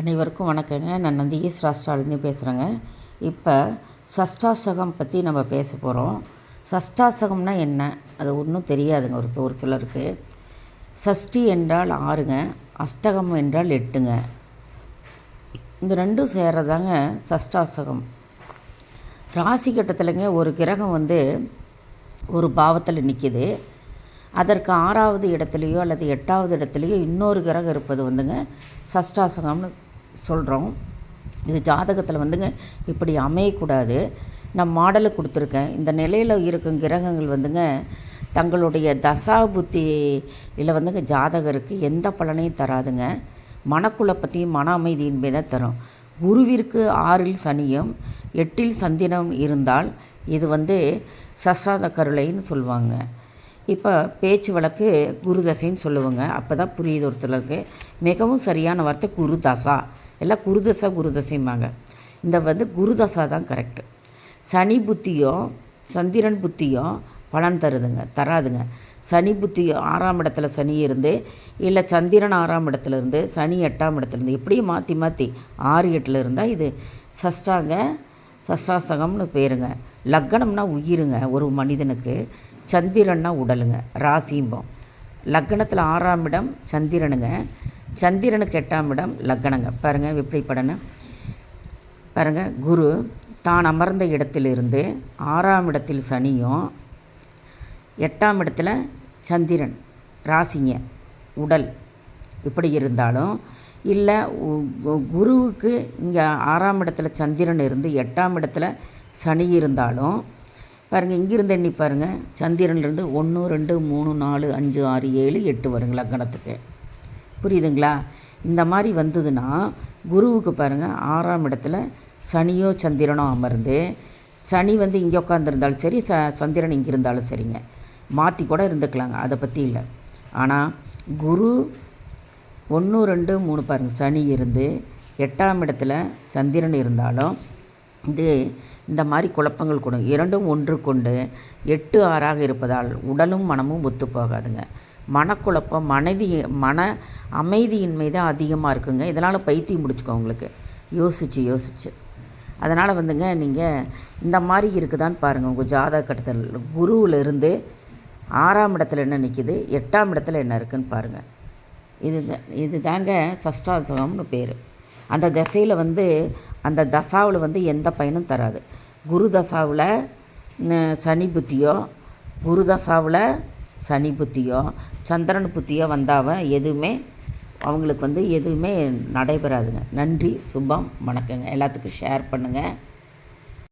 அனைவருக்கும் வணக்கங்க. நான் நந்திகேஸ் ராஷ்டிராலேருந்து பேசுகிறேங்க. இப்போ சஷ்டாசகம் பற்றி நம்ம பேச போகிறோம். சஷ்டாசகம்னா என்ன? அது ஒன்றும் தெரியாதுங்க ஒரு சிலருக்கு. சஷ்டி என்றால் 6ங்க, அஷ்டகம் என்றால் 8ங்க. இந்த ரெண்டும் சேர்றதாங்க சஷ்டாசகம். ராசி கட்டத்திலங்க ஒரு கிரகம் ஒரு பாவத்தில் நிற்கிது. அதற்கு 6வது இடத்துலையோ அல்லது 8வது இடத்துலையோ இன்னொரு கிரகம் இருப்பது சஷ்டாசகம்னு சொல்கிறோம். இது ஜாதகத்தில் இப்படி அமையக்கூடாது. நான் மாடலை கொடுத்துருக்கேன். இந்த நிலையில் இருக்கும் கிரகங்கள் தங்களுடைய தசா புத்தியில் ஜாதகருக்கு எந்த பலனையும் தராதுங்க. மனக்குழப்பத்தையும் மன அமைதியின்மை தான் தரும். குருவிற்கு 6ல் சனியும் 8ல் சந்திரனும் இருந்தால் இது சசாத கருளைன்னு சொல்லுவாங்க. இப்போ பேச்சு வழக்கு குருதசைன்னு சொல்லுவாங்க. அப்போ தான் புரியுது ஒரு சிலருக்கு. மிகவும் சரியான வார்த்தை குருதசா. எல்லாம் குருதசைம்பாங்க. இந்த குருதசா தான் கரெக்டு. சனி புத்தியோ சந்திரன் புத்தியோ பலன் தராதுங்க. சனி புத்தி 6ஆம் இடத்துல சனி இருந்து, இல்லை சந்திரன் 6ஆம் இடத்துல இருந்து, சனி 8ஆம் இடத்துல இருந்து, இப்படியும் மாற்றி 6, 8 இருந்தால் இது சஷ்டாசகம்னு பேருங்க. லக்கணம்னா உயிருங்க ஒரு மனிதனுக்கு. சந்திரன்னா உடலுங்க, ராசிம்போம். லக்கணத்தில் 6ஆம் இடம் சந்திரனுங்க, சந்திரனுக்கு 8ஆம் இடம் லக்கணங்க. பாருங்கள் எப்படி படன்னு பாருங்கள். குரு தான் அமர்ந்த இடத்திலிருந்து 6ஆம் இடத்தில் சனியும் 8ஆம் இடத்துல சந்திரன் ராசிங்க உடல் இப்படி இருந்தாலும், இல்லை குருவுக்கு இங்கே 6ஆம் இடத்துல சந்திரன் இருந்து 8ஆம் இடத்துல சனி இருந்தாலும் பாருங்கள், இங்கிருந்து எண்ணி பாருங்கள். சந்திரன்லேருந்து 1, 2, 3, 4, 5, 6, 7, 8 வருங்க லக்கணத்துக்கு. புரியுதுங்களா? இந்த மாதிரி வந்ததுன்னா குருவுக்கு பாருங்கள் 6ஆம் இடத்துல சனியோ சந்திரனோ அமர்ந்து, சனி இங்கே உட்காந்துருந்தாலும் சரி, சந்திரன் இங்கே இருந்தாலும் சரிங்க, மாற்றி கூட இருந்துக்கலாங்க, அதை பற்றி இல்லை. ஆனால் குரு 1, 2, 3 பாருங்கள் சனி இருந்து 8ஆம் இடத்துல சந்திரன் இருந்தாலும் இந்த மாதிரி குழப்பங்கள் கூட. இரண்டும் ஒன்று கொண்டு 8, 6ஆக இருப்பதால் உடலும் மனமும் ஒத்து போகாதுங்க. மனக்குழப்பம் மன அமைதியின்மை தான் அதிகமாக இருக்குங்க. இதனால் பைத்தியம் முடிச்சுக்கோ உங்களுக்கு யோசிச்சு. அதனால் நீங்கள் இந்த மாதிரி இருக்குதான்னு பாருங்கள். உங்கள் ஜாதக கட்டத்தில் குருவில் இருந்து 6ஆம் இடத்துல என்ன நிற்கிது, 8ஆம் இடத்துல என்ன இருக்குதுன்னு பாருங்கள். இது தாங்க சஷ்டாசகம்னு பேர். அந்த திசையில் அந்த தசாவில் எந்த பயனும் தராது. குரு தசாவில் சனி புத்தியோ, குரு தசாவில் சனி புத்தியோ, சந்திரன் புத்தியோ வந்தாவ எதுவுமே அவங்களுக்கு எதுவுமே நடைபெறாதுங்க. நன்றி, சுபம், வணக்கங்க. எல்லாத்துக்கும் ஷேர் பண்ணுங்கள்.